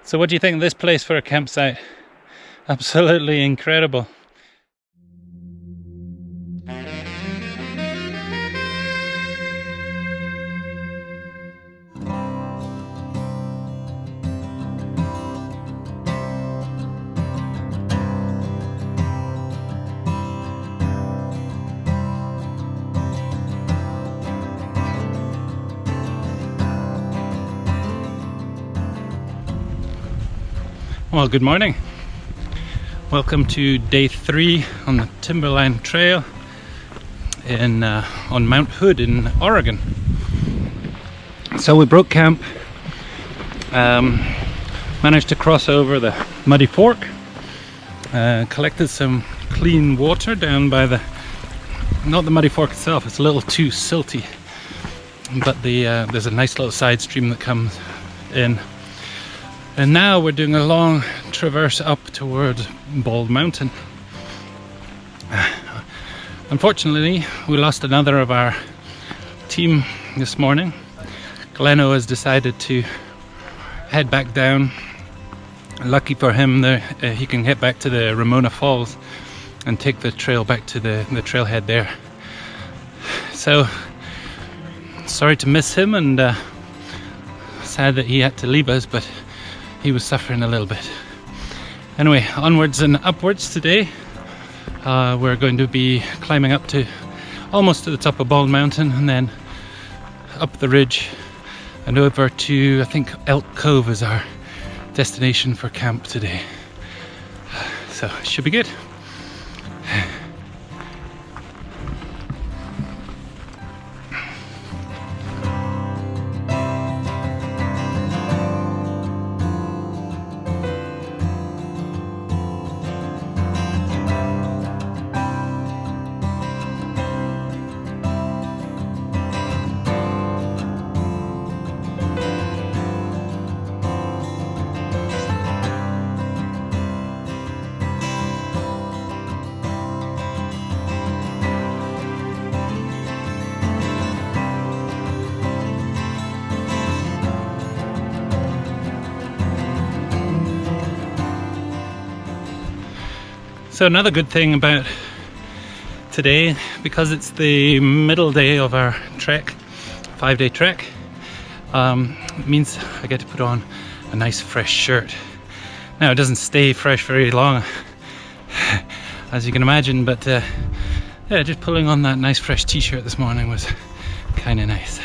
So what do you think of this place for a campsite? Absolutely incredible. Well, good morning. Welcome to day 3 on the Timberline Trail on Mount Hood in Oregon. So we broke camp, managed to cross over the Muddy Fork, collected some clean water down by not the Muddy Fork itself, it's a little too silty, but there's a nice little side stream that comes in. And now we're doing a long traverse up towards Bald Mountain. Unfortunately, we lost another of our team this morning. Gleno has decided to head back down. Lucky for him, he can get back to the Ramona Falls and take the trail back to the trailhead there. So, sorry to miss him, and sad that he had to leave us, but he was suffering a little bit. Anyway, onwards and upwards today. We're going to be climbing up to almost to the top of Bald Mountain, and then up the ridge and over to, I think, Elk Cove is our destination for camp today. So it should be good. So another good thing about today, because it's the middle day of our trek, 5-day trek, it means I get to put on a nice fresh shirt. Now it doesn't stay fresh very long, as you can imagine, but yeah, just pulling on that nice fresh t-shirt this morning was kind of nice.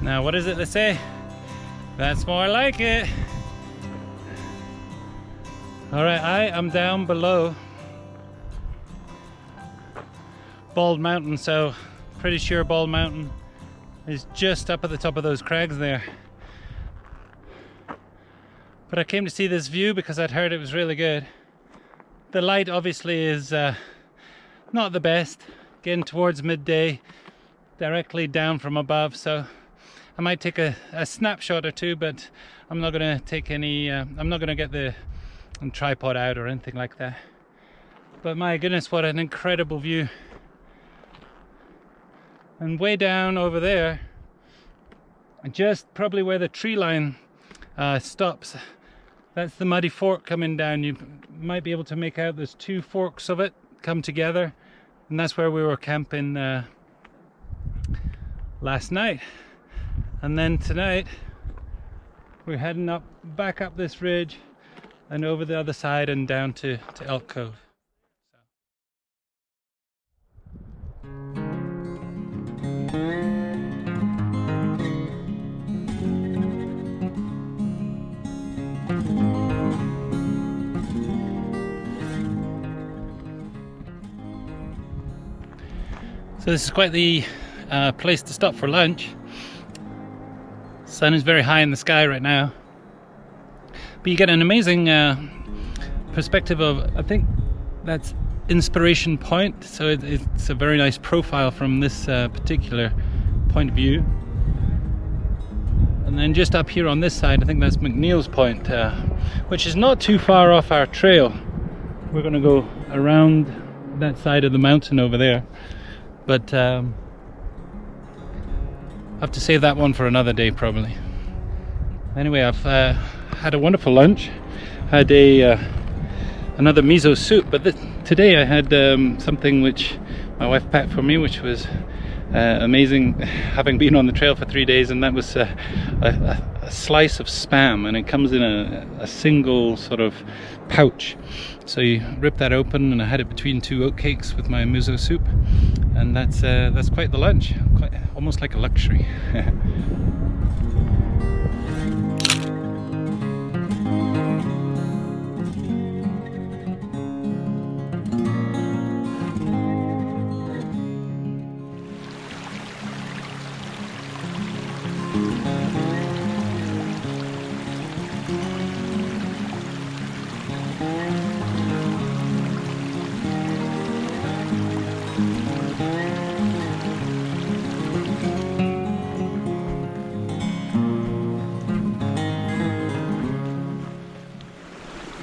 Now, what is it they say? That's more like it. Alright, I am down below Bald Mountain, so pretty sure Bald Mountain is just up at the top of those crags there. But I came to see this view because I'd heard it was really good. The light obviously is not the best, getting towards midday, directly down from above, so I might take a snapshot or two, but I'm not going to take any, I'm not going to get the tripod out or anything like that. But my goodness, what an incredible view. And way down over there, just probably where the tree line stops, that's the Muddy Fork coming down. You might be able to make out there's 2 forks of it come together, and that's where we were camping last night. And then tonight we're heading back up this ridge and over the other side and down to Elk Cove. So this is quite the place to stop for lunch. Sun is very high in the sky right now, but you get an amazing perspective of, I think that's inspiration point, so it's a very nice profile from this particular point of view. And then just up here on this side, I think that's McNeil's point, which is not too far off our trail. We're going to go around that side of the mountain over there, but I have to save that one for another day probably. Anyway, I've had a wonderful lunch. Had another miso soup, but today I had something which my wife packed for me, which was amazing, having been on the trail for 3 days, and that was a slice of spam, and it comes in a single sort of pouch. So you rip that open, and I had it between 2 oat cakes with my miso soup, and that's quite the lunch, almost like a luxury.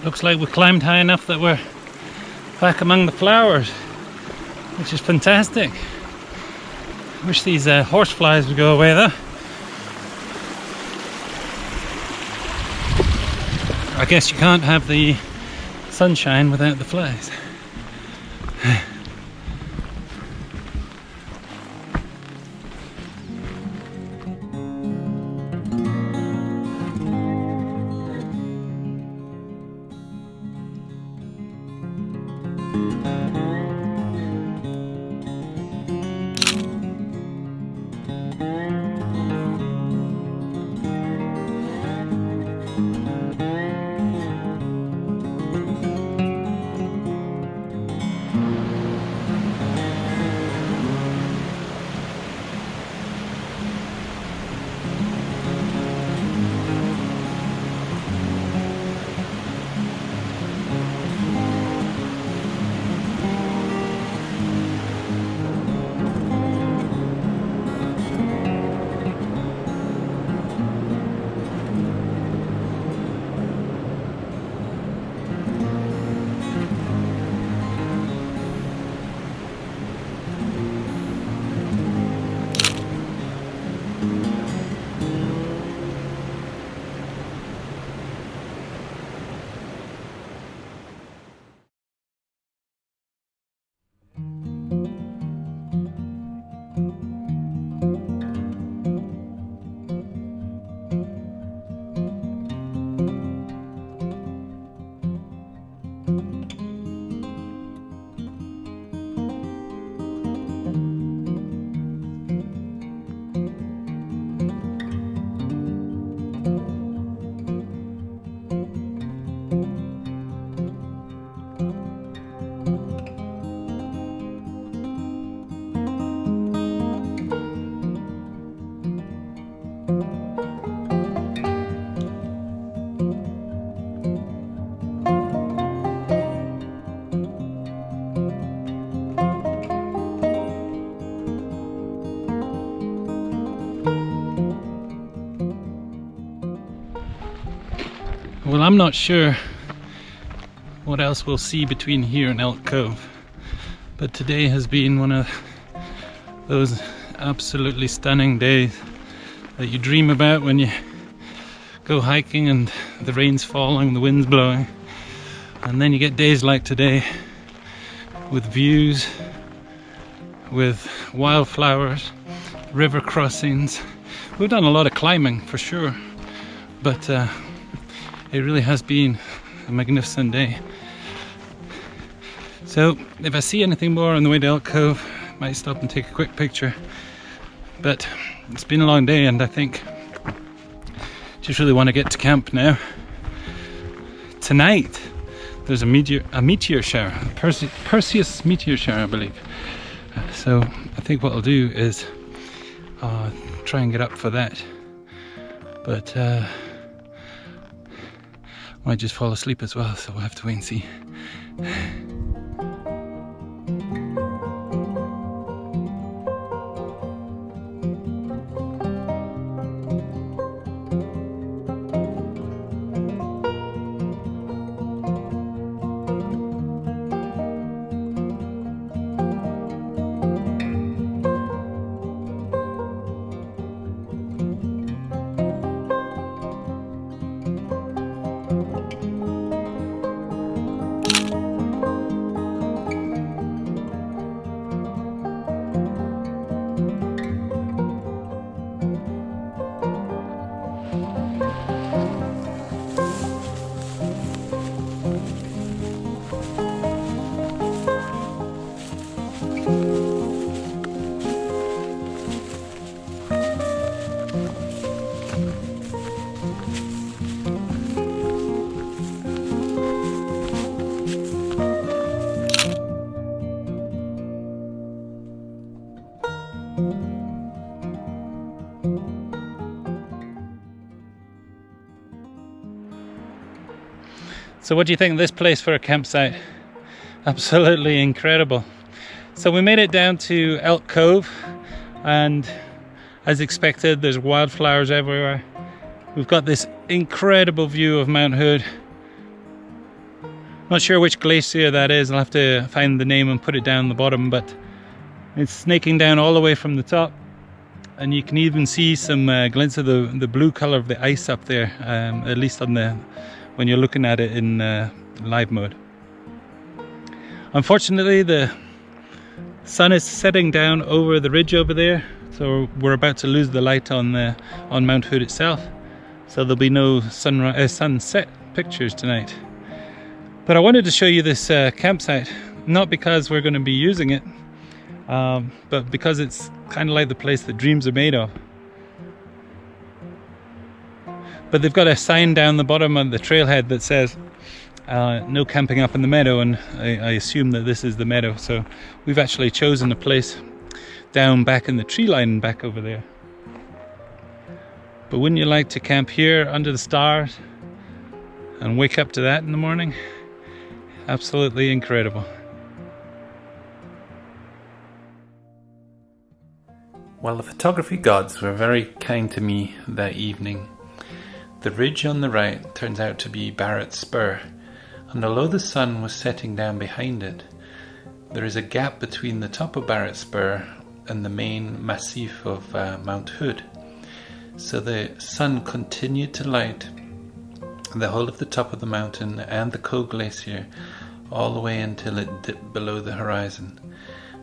Looks like we climbed high enough that we're back among the flowers, which is fantastic. Wish these horseflies would go away though. I guess you can't have the sunshine without the flies. Well, I'm not sure what else we'll see between here and Elk Cove, but today has been one of those absolutely stunning days that you dream about when you go hiking and the rain's falling, the wind's blowing, and then you get days like today with views, with wildflowers, river crossings. We've done a lot of climbing for sure, but it really has been a magnificent day. So if I see anything more on the way to Elk Cove, I might stop and take a quick picture. But it's been a long day, and I think just really want to get to camp now. Tonight there's a meteor shower, a Perseus meteor shower, I believe. So I think what I'll do is try and get up for that. But might just fall asleep as well, so we'll have to wait and see. So what do you think of this place for a campsite? Absolutely incredible. So we made it down to Elk Cove, and as expected there's wildflowers everywhere. We've got this incredible view of Mount Hood. Not sure which glacier that is, I'll have to find the name and put it down the bottom, but it's snaking down all the way from the top, and you can even see some glints of the blue colour of the ice up there, at least on the when you're looking at it in live mode. Unfortunately the sun is setting down over the ridge over there, so we're about to lose the light on Mount Hood itself, so there'll be no sunset pictures tonight. But I wanted to show you this campsite, not because we're going to be using it, but because it's kind of like the place that dreams are made of. But they've got a sign down the bottom of the trailhead that says no camping up in the meadow, and I assume that this is the meadow, so we've actually chosen a place down back in the tree line back over there. But wouldn't you like to camp here under the stars and wake up to that in the morning? Absolutely incredible. Well, the photography gods were very kind to me that evening. The ridge on the right turns out to be Barrett's Spur, and although the sun was setting down behind it, there is a gap between the top of Barrett's Spur and the main massif of Mount Hood. So the sun continued to light the whole of the top of the mountain and the Coe Glacier all the way until it dipped below the horizon,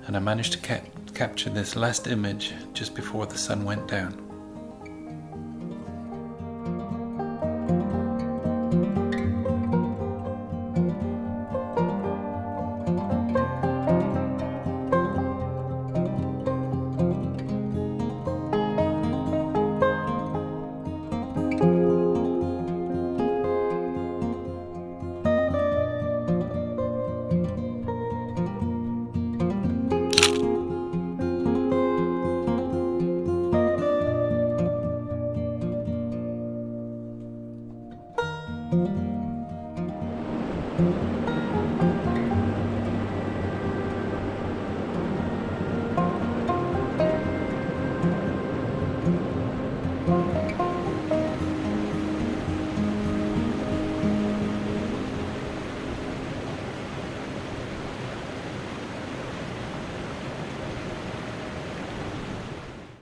and I managed to capture this last image just before the sun went down.